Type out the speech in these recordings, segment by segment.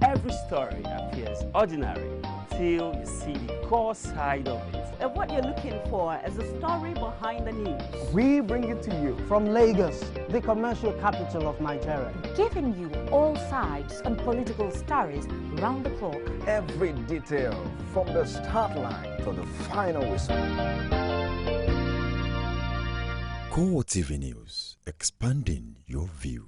Every story appears ordinary till you see the core side of it. And what you're looking for is the story behind the news. We bring it to you from Lagos, the commercial capital of Nigeria. Giving you all sides on political stories round the clock. Every detail from the start line to the final whistle. CoreTV News, expanding your view.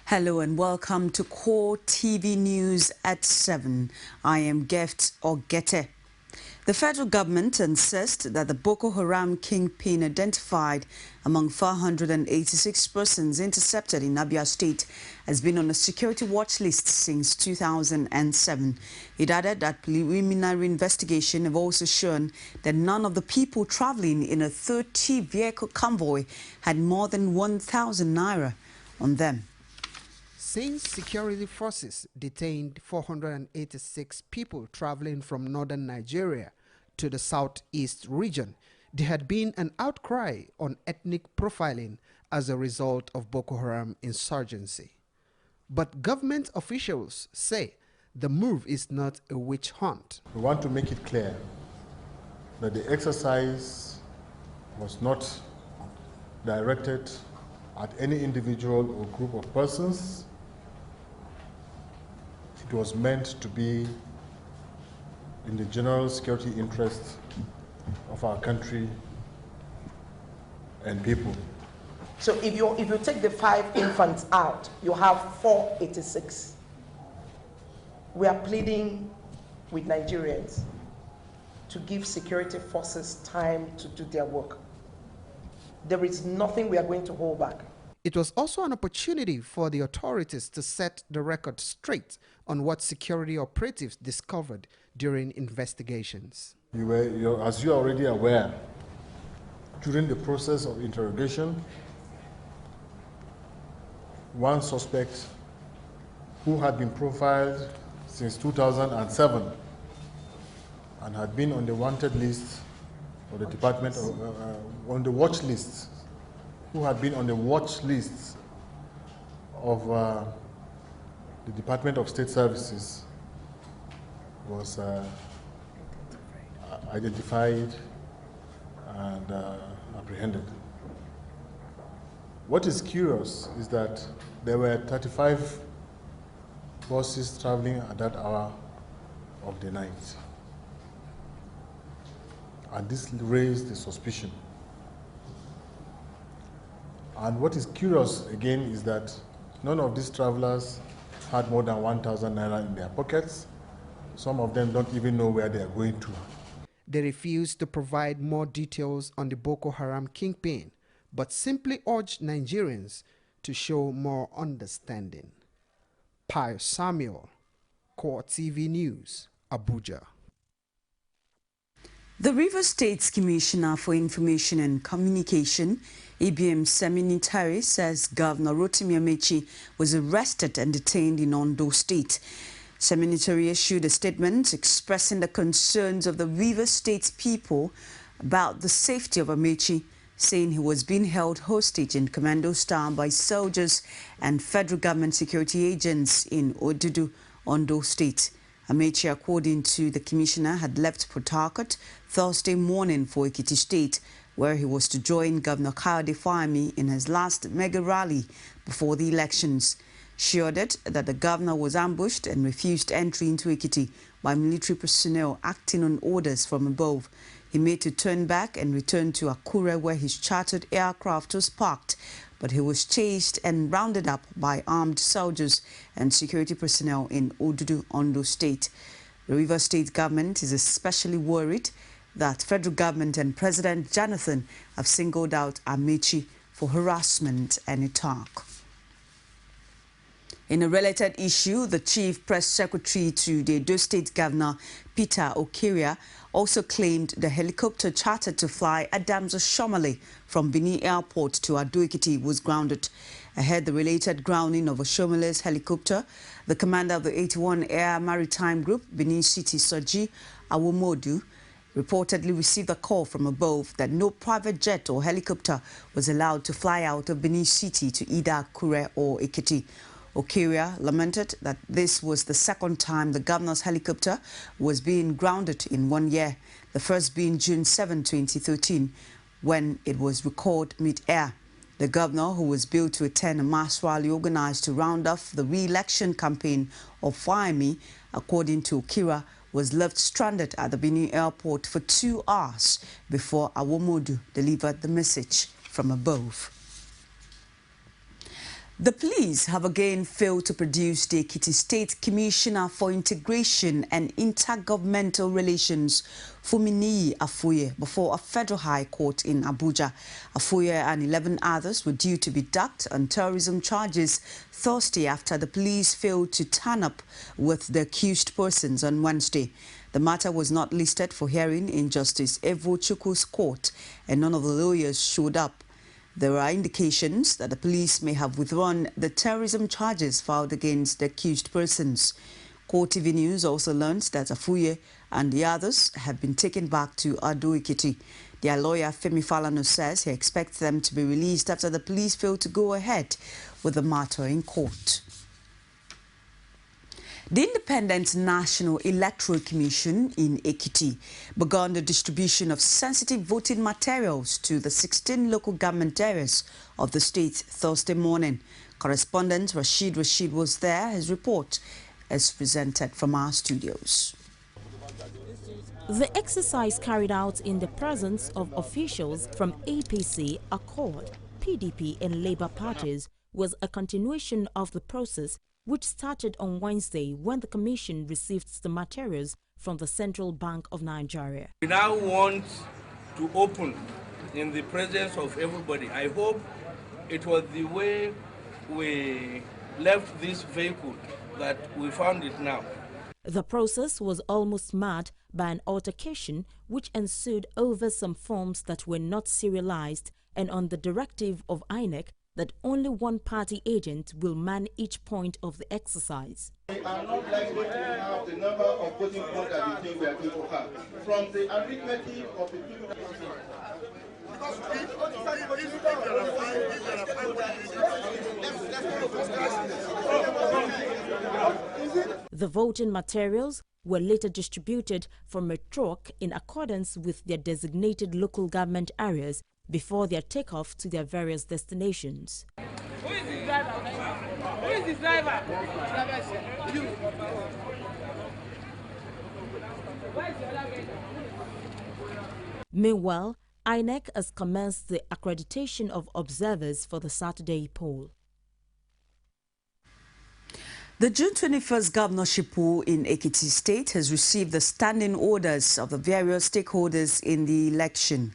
Hello and welcome to CoreTV News at 7. I am Gift Ogete. The federal government insists that the Boko Haram kingpin identified among 486 persons intercepted in Abia State has been on a security watch list since 2007. It added that preliminary investigation have also shown that none of the people traveling in a 30-vehicle convoy had more than 1,000 naira on them. Since security forces detained 486 people traveling from northern Nigeria to the southeast region, there had been an outcry on ethnic profiling as a result of Boko Haram insurgency. But government officials say the move is not a witch hunt. We want to make it clear that the exercise was not directed at any individual or group of persons. It was meant to be in the general security interest of our country and people. So if you take the 5 infants out, you have 486. We are pleading with Nigerians to give security forces time to do their work. There is nothing we are going to hold back. It was also an opportunity for the authorities to set the record straight on what security operatives discovered during investigations. As you are already aware, during the process of interrogation, one suspect who had been profiled since 2007 and had been on the wanted list of the department, on the watch list, who had been on the watch list of the Department of State Services was identified and apprehended. What is curious is that there were 35 buses traveling at that hour of the night. And this raised the suspicion. And what is curious again is that none of these travelers had more than 1,000 naira in their pockets. Some of them don't even know where they are going to. They refused to provide more details on the Boko Haram kingpin, but simply urged Nigerians to show more understanding. Pius Samuel, CoreTV News, Abuja. The Rivers State's Commissioner for Information and Communication, ABM Seminitari, says Governor Rotimi Amechi was arrested and detained in Ondo State. Seminitari issued a statement expressing the concerns of the Rivers State people about the safety of Amechi, saying he was being held hostage in commando style by soldiers and federal government security agents in Odudu, Ondo State. Amechi, according to the commissioner, had left Port Harcourt Thursday morning for Ekiti State, where he was to join Governor Kayode Fayemi in his last mega rally before the elections. She ordered that the governor was ambushed and refused entry into Ekiti by military personnel acting on orders from above. He made to turn back and return to Akure, where his chartered aircraft was parked, but he was chased and rounded up by armed soldiers and security personnel in Odudu, Ondo State. The Rivers State government is especially worried that federal government and President Jonathan have singled out Amechi for harassment and attack. In a related issue, the Chief Press Secretary to the Edo State Governor, Peter Okiria, also claimed the helicopter chartered to fly Adams Shomale from Benin Airport to Ado-Ekiti was grounded. ahead the related grounding of a Shomeless helicopter. The commander of the 81 Air Maritime Group, Benin City Soji Awomodu, reportedly received a call from above that no private jet or helicopter was allowed to fly out of Benin City to either Akure or Ekiti. Okiria lamented that this was the second time the governor's helicopter was being grounded in 1 year, the first being June 7, 2013, when it was recalled mid-air. The governor, who was billed to attend a mass rally organized to round off the re-election campaign of Fire Me, according to Okira, was left stranded at the Benin airport for 2 hours before Awomodu delivered the message from above. The police have again failed to produce the Ekiti State Commissioner for Integration and Intergovernmental Relations, Fuminiyi Afuye, before a federal high court in Abuja. Afuye and 11 others were due to be docked on terrorism charges Thursday after the police failed to turn up with the accused persons on Wednesday. The matter was not listed for hearing in Justice Evo Chukwu's court, and none of the lawyers showed up. There are indications that the police may have withdrawn the terrorism charges filed against the accused persons. CoreTV News also learned that Afuye and the others have been taken back to Ado Ekiti. Their lawyer Femi Falano says he expects them to be released after the police failed to go ahead with the matter in court. The Independent National Electoral Commission in Ekiti began the distribution of sensitive voting materials to the 16 local government areas of the state Thursday morning. Correspondent Rashid was there. His report is presented from our studios. The exercise carried out in the presence of officials from APC, Accord, PDP and Labour parties was a continuation of the process which started on Wednesday when the Commission received the materials from the Central Bank of Nigeria. We now want to open in the presence of everybody. I hope it was the way we left this vehicle that we found it now. The process was almost marred by an altercation which ensued over some forms that were not serialized and on the directive of INEC that only one party agent will man each point of the exercise. We are not likely to have the number of voting points that we think we are going to have. From the arithmetic of the people. The voting materials were later distributed from a truck in accordance with their designated local government areas before their takeoff to their various destinations. Who is the driver? Who is the driver? Meanwhile, INEC has commenced the accreditation of observers for the Saturday poll. The June 21st governorship poll in Ekiti State has received the standing orders of the various stakeholders in the election.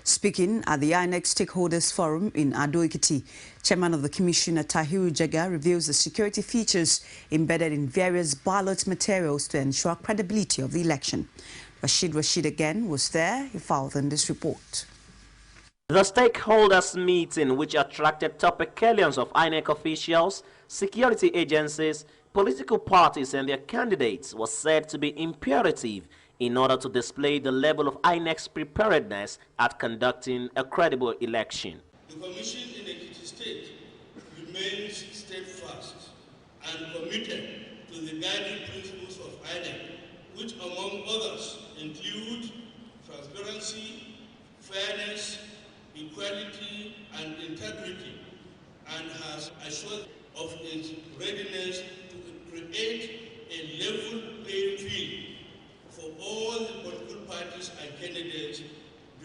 Speaking at the INEC Stakeholders Forum in Ado Ekiti, Chairman of the Commission Tahiru Jega reveals the security features embedded in various ballot materials to ensure credibility of the election. Rashid again was there. He filed in this report. The stakeholders meeting, which attracted top echelons of INEC officials, security agencies, political parties and their candidates, was said to be imperative in order to display the level of INEC's preparedness at conducting a credible election. The Commission in Ekiti State remains steadfast and committed to the guiding principles of INEC, which among others include transparency, fairness, equality and integrity, and has assured of its readiness to create a level playing field for all the political parties and candidates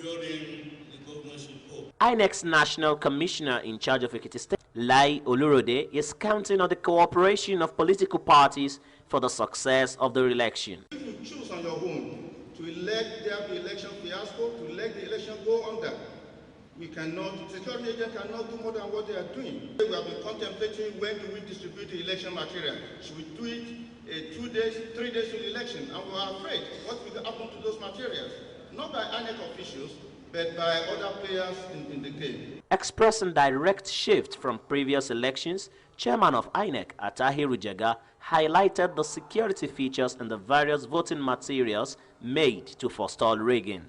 during the governorship poll. INEC's National Commissioner in charge of Ekiti State, Lai Olurode, is counting on the cooperation of political parties for the success of the election. If you choose on your own to elect the election fiasco, to let the election go under, we cannot, security agents cannot do more than what they are doing. We have been contemplating when do we distribute the election material. Should we do it 2 days, 3 days to the election? And we are afraid what will happen to those materials. Not by INEC officials, but by other players in the game. Expressing direct shift from previous elections, Chairman of INEC, Atahiru Jega, highlighted the security features in the various voting materials made to forestall rigging.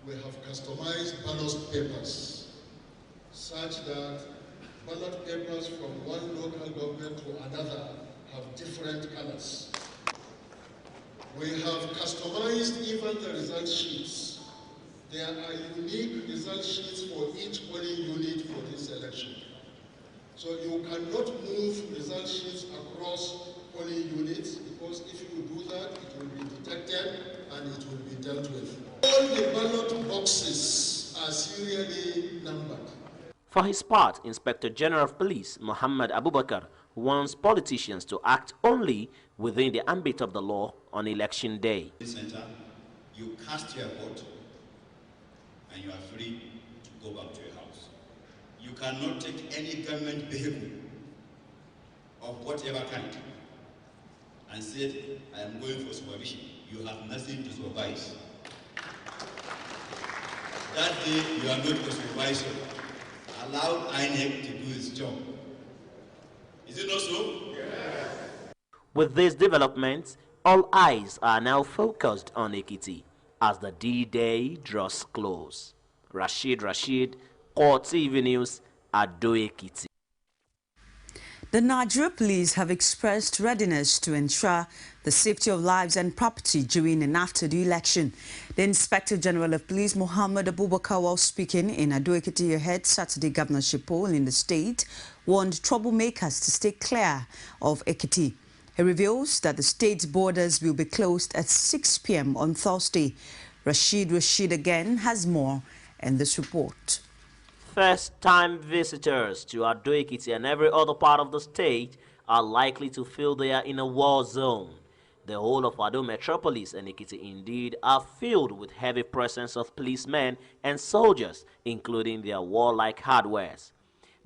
We have customized ballot papers such that ballot papers from one local government to another have different colors. We have customized even the result sheets. There are unique result sheets for each polling unit for this election. So you cannot move result sheets across polling units, because if you do that, it will be detected and it will be dealt with. All the ballot boxes are serially numbered. For his part, Inspector General of Police Muhammad Abubakar wants politicians to act only within the ambit of the law on election day. Center, you cast your vote and you are free to go back to your house. You cannot take any government vehicle of whatever kind and say, I am going for supervision. You have nothing to supervise. That day, you are not a supervisor. Allow INEC to do its job. Is it not so? Yes. With these developments, all eyes are now focused on Ekiti as the D-Day draws close. Rashid, CoreTV News, Ado Ekiti. The Nigeria Police have expressed readiness to ensure the safety of lives and property during and after the election. The Inspector General of Police, Muhammad Abubakar, while speaking in Ado Ekiti ahead Saturday governorship poll in the state, warned troublemakers to stay clear of Ekiti. He reveals that the state's borders will be closed at 6 p.m. on Thursday. Rashid again has more in this report. First-time visitors to Ado Ekiti and every other part of the state are likely to feel they are in a war zone. The whole of Ado metropolis and Ekiti indeed are filled with heavy presence of policemen and soldiers, including their warlike hardwares.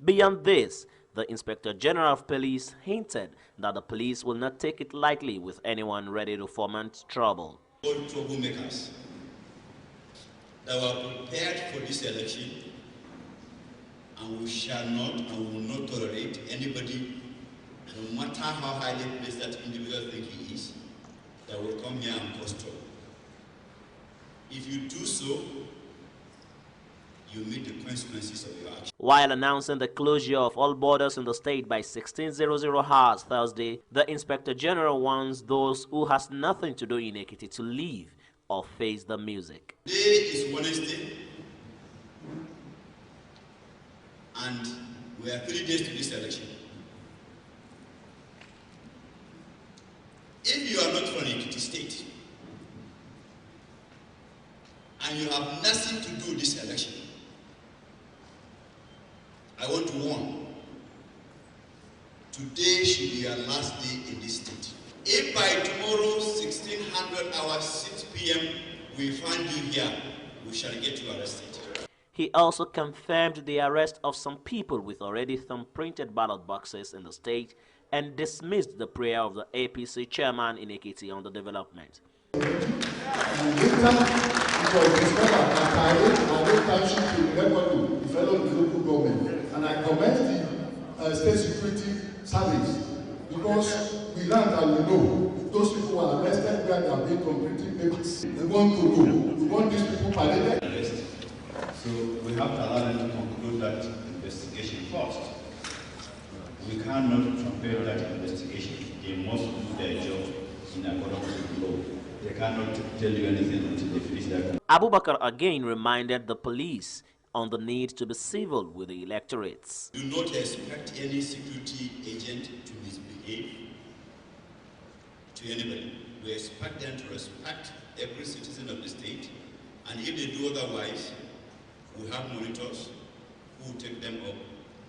Beyond this, the Inspector General of Police hinted that the police will not take it lightly with anyone ready to foment trouble. All troublemakers that were prepared for this election, and we shall not and will not tolerate anybody, no matter how highly placed that individual think he is, that will come here and cause trouble. If you do so, you meet the consequences of your action. While announcing the closure of all borders in the state by 1600 hours Thursday, the Inspector General warns those who has nothing to do in Ekiti to leave or face the music. Today is Wednesday, and we are 3 days to this election. If you are not from Ekiti State and you have nothing to do this election, I want to warn, today should be your last day in this state. If by tomorrow 1600 hours 6 p.m. we find you here, we shall get you arrested. He also confirmed the arrest of some people with already thumb-printed ballot boxes in the state and dismissed the prayer of the APC chairman in Ekiti on the development. And I commend the state security service, because we learned that we know those people who are arrested where they have been completing papers. We want to know. We want these people paraded. So we have to allow them to conclude that investigation first. We cannot compare that investigation. They must do their job in accordance with the law. They cannot tell you anything until they finish that. Abubakar again reminded the police on the need to be civil with the electorates. Do not expect any security agent to misbehave to anybody. We expect them to respect every citizen of the state, and if they do otherwise, we have monitors who will take them up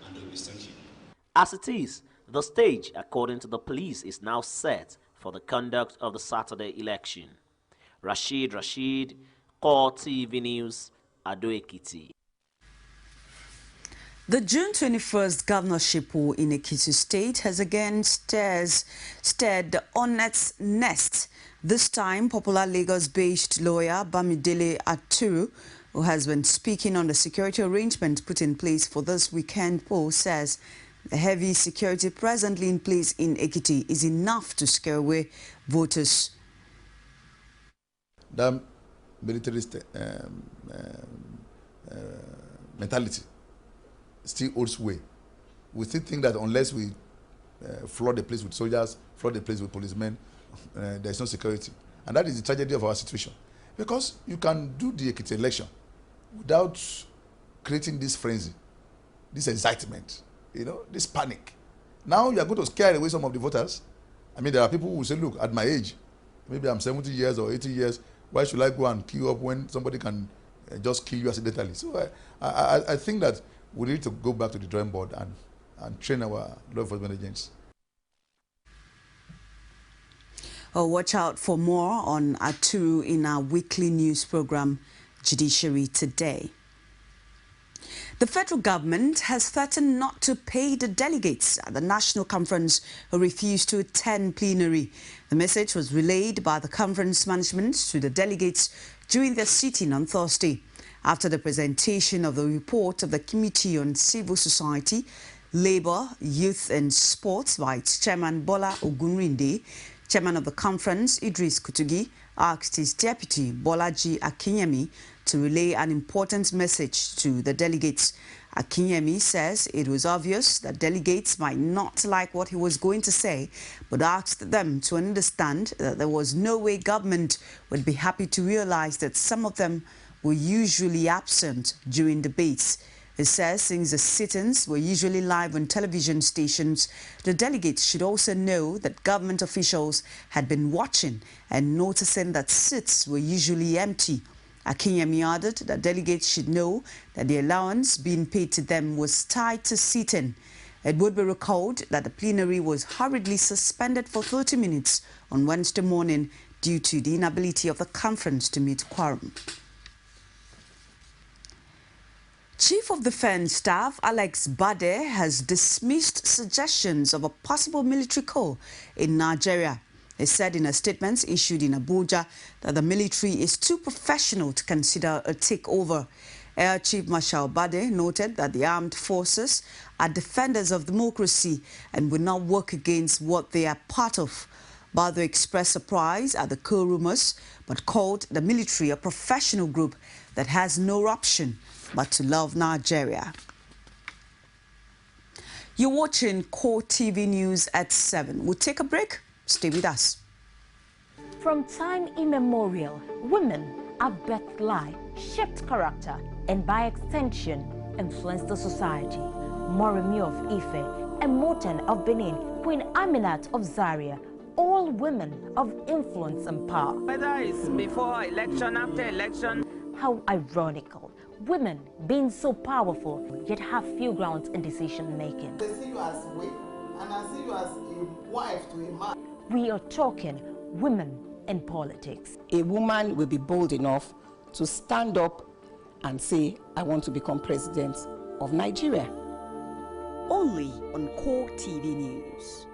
and they will be sanctioned. As it is, the stage, according to the police, is now set for the conduct of the Saturday election. Rashid, CoreTV News, Ado Ekiti. The June 21st governorship poll in Ekiti State has again stirred the hornet's nest. This time, popular Lagos-based lawyer Bamidele Aturu who has been speaking on the security arrangement put in place for this weekend poll, says the heavy security presently in place in Ekiti is enough to scare away voters. That militarist mentality still holds sway. We still think that unless we flood the place with soldiers, flood the place with policemen, there is no security. And that is the tragedy of our situation. Because you can do the Ekiti election without creating this frenzy, this excitement, this panic. Now you are going to scare away some of the voters. I mean, there are people who say, look, at my age, maybe I'm 70 years or 80 years, why should I go and queue up when somebody can just kill you accidentally? So I think that we need to go back to the drawing board and train our law enforcement agents. Oh, watch out for more on Aturu in our weekly news program, Judiciary Today. The federal government has threatened not to pay the delegates at the national conference who refused to attend plenary. The message was relayed by the conference management to the delegates during their sitting on Thursday. After the presentation of the report of the Committee on Civil Society, Labour, Youth and Sports by its chairman Bola Ogunrinde, chairman of the conference Idris Kutugi asked his deputy Bolaji Akinyemi to relay an important message to the delegates. Akinyemi says it was obvious that delegates might not like what he was going to say, but asked them to understand that there was no way government would be happy to realize that some of them were usually absent during debates. He says since the sit-ins were usually live on television stations, the delegates should also know that government officials had been watching and noticing that seats were usually empty. Akinyemi added that delegates should know that the allowance being paid to them was tied to sit-in. It would be recalled that the plenary was hurriedly suspended for 30 minutes on Wednesday morning due to the inability of the conference to meet quorum. Chief of Defence Staff Alex Bade has dismissed suggestions of a possible military coup in Nigeria. He said in a statement issued in Abuja that the military is too professional to consider a takeover. Air Chief Marshal Bade noted that the armed forces are defenders of democracy and will not work against what they are part of. Bade expressed surprise at the coup rumors, but called the military a professional group that has no option but to love Nigeria. You're watching CoreTV News at 7. We'll take a break. Stay with us. From time immemorial, women have birthed life, shaped character, and by extension, influenced the society. Moremi of Ife, Emoten of Benin, Queen Aminat of Zaria, all women of influence and power. Whether it's before election, after election. How ironical. Women being so powerful, yet have few grounds in decision making. They see you as weak, and I see you as a wife to a man. We are talking women in politics. A woman will be bold enough to stand up and say, I want to become president of Nigeria. Only on CoreTV News.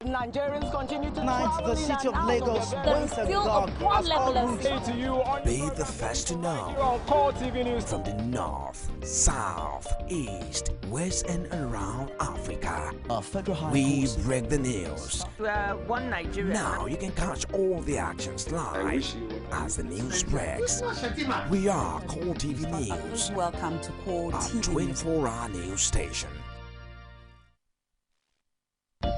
Nigerians continue to Tonight, the city of Lagos went agog as all routes. Be the first to know from the north, south, east, west and around Africa. We break the news. One Nigeria. Now you can catch all the actions live as the news breaks. We are CoreTV News. Welcome to CoreTV, a 24-hour news station.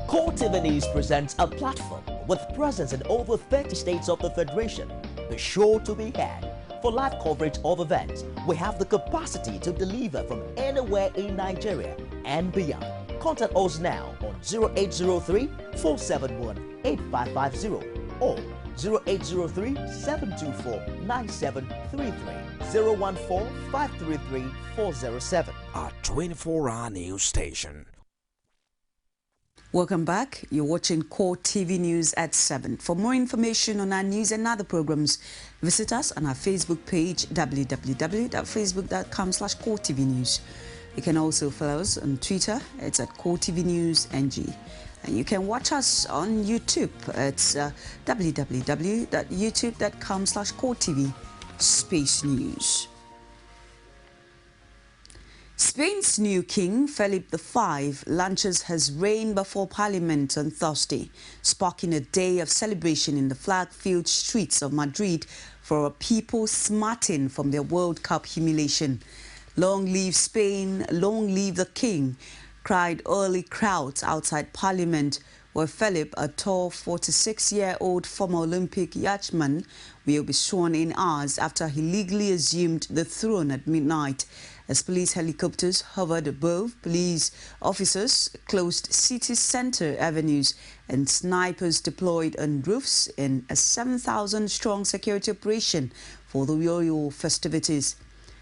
CoreTV News presents a platform with presence in over 30 states of the Federation. Be sure to be here. For live coverage of events, we have the capacity to deliver from anywhere in Nigeria and beyond. Contact us now on 0803-471-8550 or 0803-724-9733, 014-533-407. A 24-hour news station. Welcome back. You're watching CoreTV News at 7. For more information on our news and other programs, visit us on our Facebook page, www.facebook.com/CoreTVNews. You can also follow us on Twitter. It's at CoreTV News NG. And you can watch us on YouTube. It's www.youtube.com/CoreTV space news. Spain's new king, Philip V, launches his reign before Parliament on Thursday, sparking a day of celebration in the flag-filled streets of Madrid for a people smarting from their World Cup humiliation. Long live Spain, long live the king, cried early crowds outside Parliament, where Philip, a tall 46-year-old former Olympic yachtsman, will be sworn in hours after he legally assumed the throne at midnight. As police helicopters hovered above, police officers closed city center avenues and snipers deployed on roofs in a 7,000-strong security operation for the royal festivities.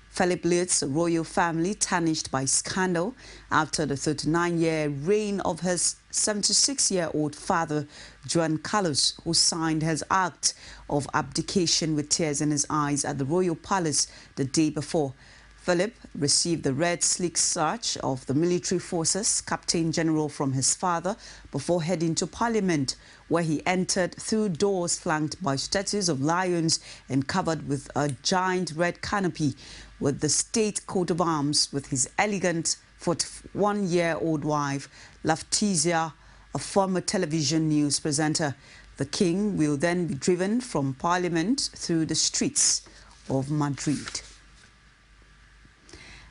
Philip leads a royal family tarnished by scandal after the 39-year reign of his 76-year-old father, Juan Carlos, who signed his act of abdication with tears in his eyes at the royal palace the day before. Philip received the red slick sarge of the military forces captain general from his father before heading to Parliament, where he entered through doors flanked by statues of lions and covered with a giant red canopy with the state coat of arms with his elegant 41-year-old wife, Laftizia, a former television news presenter. The king will then be driven from Parliament through the streets of Madrid.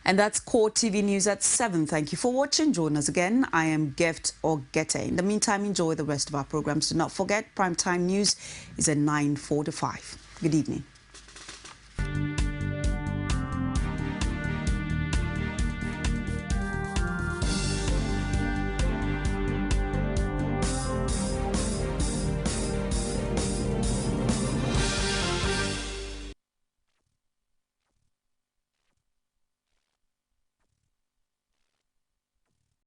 And that's CoreTV News at 7. Thank you for watching. Join us again. I am Gift Ogete. In the meantime, enjoy the rest of our programs. Do not forget, Primetime News is at 9:45. Good evening.